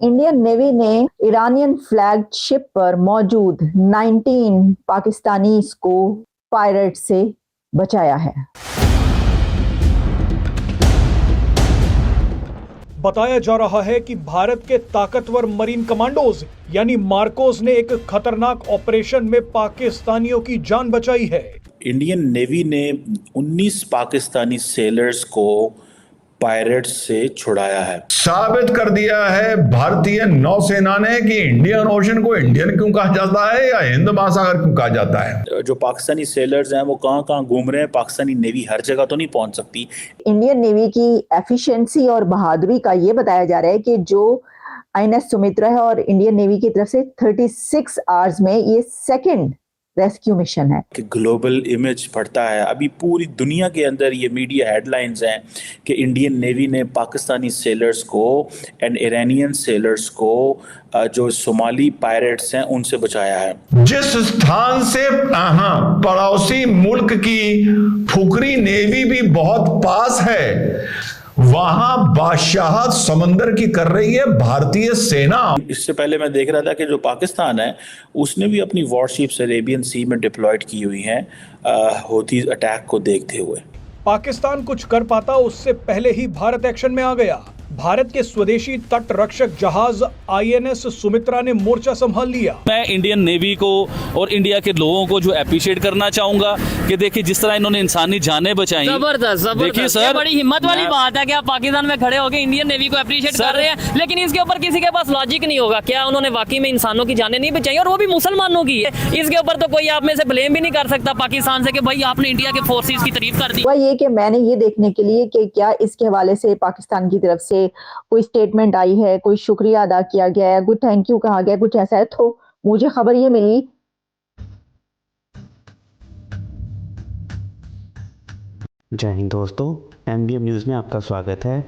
Indian navy ने Iranian flag ship पर मौजूद 19 पाकिस्तानीज को पायरेट से बचाया है। बताया जा रहा है कि भारत के ताकतवर मरीन कमांडोज यानी मार्कोस ने एक खतरनाक ऑपरेशन में पाकिस्तानियों की जान बचाई है। इंडियन नेवी ने 19 पाकिस्तानी सेलर्स को पायरेट्स से छुड़ाया है। साबित कर दिया है भारतीय नौसेना ने कि इंडियन ओशन को इंडियन क्यों कहा जाता है या हिंद महासागर क्यों कहा जाता है। जो पाकिस्तानी सेलर्स हैं वो कहाँ कहाँ घूम रहे हैं। पाकिस्तानी नेवी हर जगह तो नहीं पहुंच सकती। इंडियन नेवी की एफिशिएंसी और बहादुरी का ये बताया जा रहा है कि जो आईएनएस सुमित्रा है और इंडियन नेवी की तरफ से 36 आवर्स में ये सेकंड रेस्क्यू मिशन है कि ग्लोबल इमेज पड़ता है। अभी पूरी दुनिया के अंदर ये मीडिया हेडलाइंस हैं कि इंडियन नेवी ने पाकिस्तानी सेलर्स को एंड ईरानियन सेलर्स को जो सोमाली पायरेट्स हैं उनसे बचाया है। जिस स्थान से पड़ोसी मुल्क की फुकरी नेवी भी बहुत पास है, वहां बादशाहत समंदर की कर रही है भारतीय सेना। इससे पहले मैं देख रहा था कि जो पाकिस्तान है उसने भी अपनी वॉरशिप्स अरेबियन सी में डिप्लॉयड की हुई हैं हौथी अटैक को देखते हुए। पाकिस्तान कुछ कर पाता उससे पहले ही भारत एक्शन में आ गया। भारत के स्वदेशी तट रक्षक जहाज आईएनएस सुमित्रा ने मोर्चा संभाल लिया। मैं इंडियन नेवी को और इंडिया के लोगों को जो अप्रिशिएट करना चाहूंगा कि देखिए जिस तरह इन्होंने इंसानी जानें बचाई। जबरदस्त देखिए सर, बड़ी हिम्मत वाली बात है कि आप पाकिस्तान में खड़े होकर इंडियन नेवी को अप्रिशिएट कर रहे हैं, लेकिन इसके ऊपर किसी के पास लॉजिक नहीं होगा। क्या उन्होंने वाकई में इंसानों की जानें नहीं बचाई और वो भी मुसलमानों की है? इसके ऊपर तो कोई आप में से ब्लेम भी नहीं कर सकता पाकिस्तान से कि भाई आपने इंडिया के फोर्सेस की तारीफ कर दी। वह ये कि मैंने ये देखने के लिए कि क्या इसके हवाले से पाकिस्तान की तरफ से कोई स्टेटमेंट आई है, कोई शुक्रिया अदा किया गया है, गुड थैंक यू कहा गया, कुछ ऐसा है, तो मुझे खबर ये मिली। जय हिंद दोस्तों, एमबीएम न्यूज़ में आपका स्वागत है।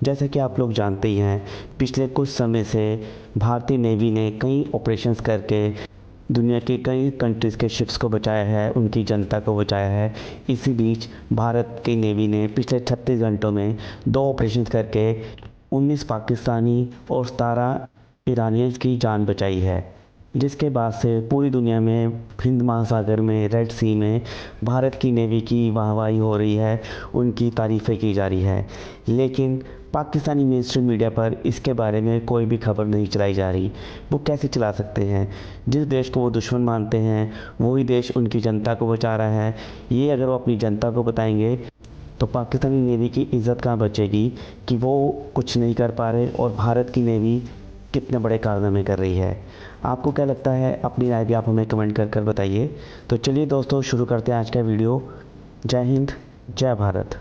जैसे कि आप लोग जानते ही हैं, पिछले कुछ समय से भारतीय नेवी ने कई ऑपरेशंस करके दुनिया के कई कंट्रीज़ के शिप्स को बचाया है, उनकी जनता को बचाया है। इसी बीच भारत की नेवी ने पिछले 36 घंटों में 2 ऑपरेशंस करके 19 पाकिस्तानी और 17 ईरानियंस की जान बचाई है, जिसके बाद से पूरी दुनिया में हिंद महासागर में रेड सी में भारत की नेवी की वाहवाही हो रही है, उनकी तारीफ़ें की जा रही है। लेकिन पाकिस्तानी मेन स्ट्रीम मीडिया पर इसके बारे में कोई भी खबर नहीं चलाई जा रही। वो कैसे चला सकते हैं? जिस देश को वो दुश्मन मानते हैं वही देश उनकी जनता को बचा रहा है। ये अगर वो अपनी जनता को बताएंगे तो पाकिस्तानी नेवी की इज़्ज़त कहाँ बचेगी कि वो कुछ नहीं कर पा रहे और भारत की नेवी कितने बड़े कारनामे कर रही है। आपको क्या लगता है? अपनी राय भी आप हमें कमेंट कर बताइए। तो चलिए दोस्तों, शुरू करते हैं आज का वीडियो। जय हिंद, जय भारत।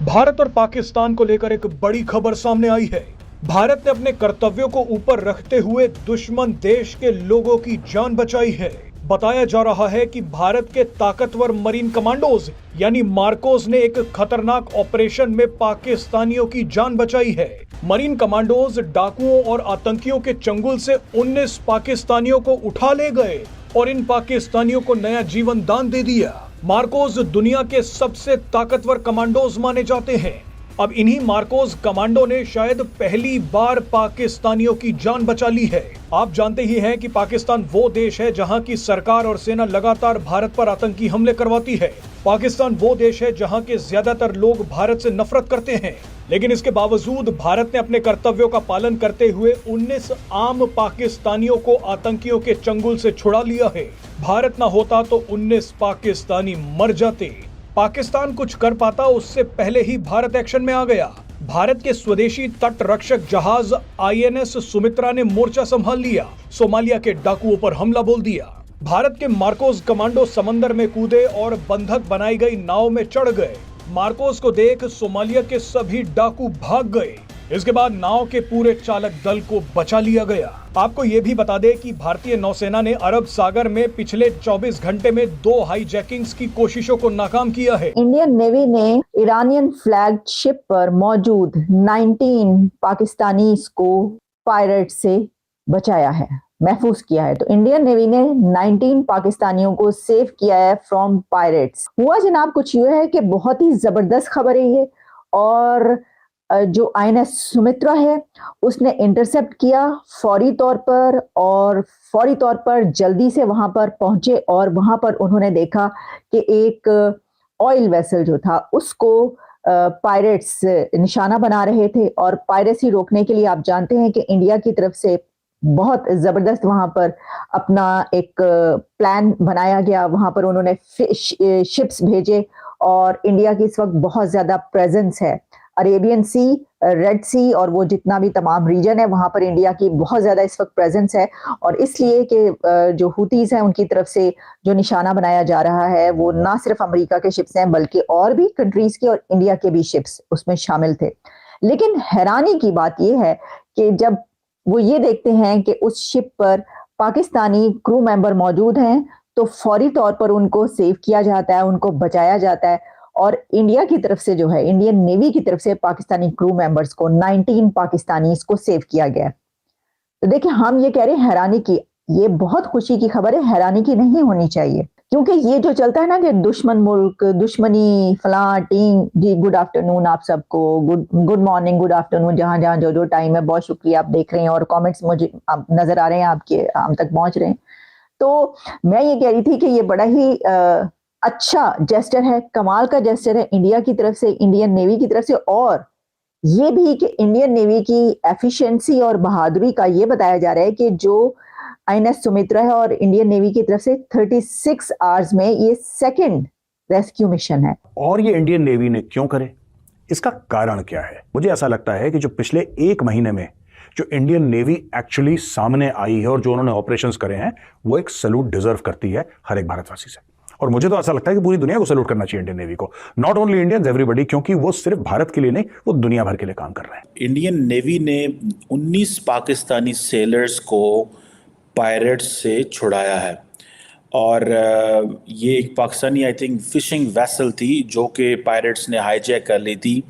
भारत और पाकिस्तान को लेकर एक बड़ी खबर सामने आई है। भारत ने अपने कर्तव्यों को ऊपर रखते हुए दुश्मन देश के लोगों की जान बचाई है। बताया जा रहा है कि भारत के ताकतवर मरीन कमांडोज यानी मार्कोस ने एक खतरनाक ऑपरेशन में पाकिस्तानियों की जान बचाई है। मरीन कमांडोज डाकुओं और आतंकियों के चंगुल से 19 पाकिस्तानियों को उठा ले गए और इन पाकिस्तानियों को नया जीवन दान दे दिया। मार्कोस दुनिया के सबसे ताकतवर कमांडोज माने जाते हैं। अब इन्हीं मार्कोस कमांडो ने शायद पहली बार पाकिस्तानियों की जान बचा ली है। आप जानते ही हैं कि पाकिस्तान वो देश है जहां की सरकार और सेना लगातार भारत पर आतंकी हमले करवाती है। पाकिस्तान वो देश है जहां के ज्यादातर लोग भारत से नफरत करते हैं, लेकिन इसके बावजूद भारत ने अपने कर्तव्यों का पालन करते हुए 19 आम पाकिस्तानियों को आतंकियों के चंगुल से छुड़ा लिया है। भारत न होता तो 19 पाकिस्तानी मर जाते। पाकिस्तान कुछ कर पाता उससे पहले ही भारत एक्शन में आ गया। भारत के स्वदेशी तट रक्षक जहाज आईएनएस सुमित्रा ने मोर्चा संभाल लिया, सोमालिया के डाकुओं पर हमला बोल दिया। भारत के मार्कोस कमांडो समंदर में कूदे और बंधक बनाई गई नाव में चढ़ गए। मार्कोस को देख सोमालिया के सभी डाकू भाग गए। इसके बाद नाव के पूरे चालक दल को बचा लिया गया। आपको ये भी बता दें कि भारतीय नौसेना ने अरब सागर में पिछले 24 घंटे में 2 हाईजैकिंग्स की कोशिशों को नाकाम किया है। इंडियन नेवी ने ईरानियन फ्लैग शिप पर मौजूद 19 पाकिस्तानीज को पायरेट से बचाया है, महफूज किया है। तो इंडियन नेवी ने 19 पाकिस्तानियों को सेव किया है फ्रॉम पायरेट्स। हुआ जनाब कुछ यूं है कि बहुत ही जबरदस्त खबर है ये, और जो INS सुमित्रा है उसने इंटरसेप्ट किया फौरी तौर पर, और फौरी तौर पर जल्दी से वहां पर पहुंचे और वहां पर उन्होंने देखा कि एक ऑयल वेसल जो था उसको पायरेट्स निशाना बना रहे थे। और पायरेसी रोकने के लिए आप जानते हैं कि इंडिया की तरफ से बहुत जबरदस्त वहां पर अपना एक प्लान बनाया गया। वहां पर उन्होंने शिप्स भेजे और इंडिया की इस वक्त बहुत ज्यादा प्रेजेंस है अरेबियन सी, रेड सी और वो जितना भी तमाम रीजन है वहां पर इंडिया की बहुत ज्यादा इस वक्त प्रेजेंस है। और इसलिए कि जो हुतीज हैं उनकी तरफ से जो निशाना बनाया जा रहा है वो ना सिर्फ अमेरिका के शिप्स हैं बल्कि और भी कंट्रीज के और इंडिया के भी शिप्स उसमें शामिल थे। लेकिन हैरानी की बात यह है कि जब वो ये देखते हैं कि उस शिप पर पाकिस्तानी क्रू मेंबर मौजूद हैं तो फौरी तौर पर उनको सेव किया जाता है, उनको बचाया जाता है। और इंडिया की तरफ से जो है, इंडियन नेवी की तरफ से पाकिस्तानी क्रू मेंबर्स को 19 पाकिस्तानीज को सेव किया गया। तो देखिए हम ये कह रहे हैं हैरानी की, ये बहुत खुशी की खबर है, हैरानी की नहीं होनी चाहिए। क्योंकि ये जो चलता है ना कि दुश्मन मुल्क, दुश्मनी, फलां टीम, जी गुड आफ्टरनून आप सबको, गुड मॉर्निंग, गुड आफ्टरनून, जहां जहां जो जो टाइम है, बहुत शुक्रिया आप देख रहे हैं और कमेंट्स मुझे आप नजर आ रहे हैं, आपके हम तक पहुंच रहे हैं। तो मैं ये कह रही थी कि ये बड़ा ही अच्छा जेस्टर है, कमाल का जेस्टर है इंडिया की तरफ से, इंडियन नेवी की तरफ से। और ये भी कि इंडियन नेवी की एफिशिएंसी और बहादुरी का ये बताया जा रहा है कि जो INS सुमित्रा है और इंडियन नेवी की तरफ से 36 आवर्स में ये सेकंड रेस्क्यू मिशन है। और ये इंडियन नेवी ने क्यों करे, इसका कारण क्या है? मुझे ऐसा लगता है कि जो पिछले 1 महीने में जो इंडियन नेवी एक्चुअली सामने आई है और जो उन्होंने ऑपरेशंस करे हैं वो एक सैल्यूट डिजर्व करती है हर एक भारतवासी से। और मुझे तो ऐसा लगता है कि पूरी दुनिया को सैल्यूट करना चाहिए इंडियन नेवी को, नॉट ओनली इंडियंस, एवरीबॉडी, क्योंकि वो सिर्फ भारत के लिए नहीं, वो दुनिया भर के लिए काम कर रहे हैं। इंडियन नेवी ने 19 पाकिस्तानी सेलर्स को पायरेट्स से छुड़ाया है। और ये एक Pakistani I think fishing vessel थी जो कि पायरेट्स ने हाईजैक कर ली थी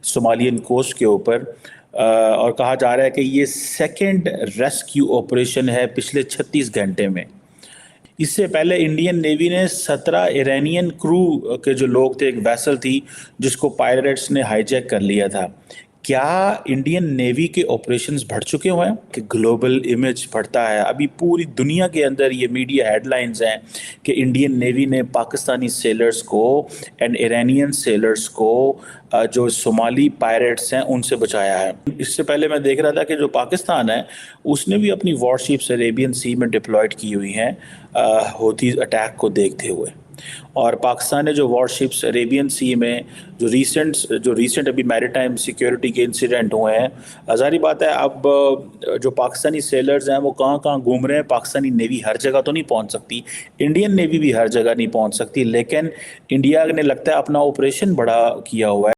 सोमालियन कोस्ट के ऊपर। और कहा जा रहा है कि ये सेकंड रेस्क्यू ऑपरेशन है पिछले 36 घंटे में। इससे पहले इंडियन नेवी ने 17 ईरानियन क्रू के जो लोग थे, एक वेसल थी जिसको पायरेट्स ने हाईजैक कर लिया था। क्या इंडियन नेवी के ऑपरेशंस बढ़ चुके हुए हैं कि ग्लोबल इमेज बढ़ता है? अभी पूरी दुनिया के अंदर ये मीडिया हेडलाइंस हैं कि इंडियन नेवी ने पाकिस्तानी सेलर्स को एंड ईरानियन सेलर्स को जो सोमाली पायरेट्स हैं उनसे बचाया है। इससे पहले मैं देख रहा था कि जो पाकिस्तान है उसने भी अपनी वॉरशिप्स अरेबियन सी में डिप्लॉयड की हुई हैं हौथीज अटैक को देखते हुए। और पाकिस्तान ने जो वॉरशिप्स अरेबियन सी में जो रीसेंट अभी मैरीटाइम सिक्योरिटी के इंसिडेंट हुए हैं, ज़ाहिर बात है अब जो पाकिस्तानी सेलर्स हैं वो कहाँ कहाँ घूम रहे हैं। पाकिस्तानी नेवी हर जगह तो नहीं पहुंच सकती, इंडियन नेवी भी हर जगह नहीं पहुंच सकती, लेकिन इंडिया ने लगता है अपना ऑपरेशन बड़ा किया हुआ है।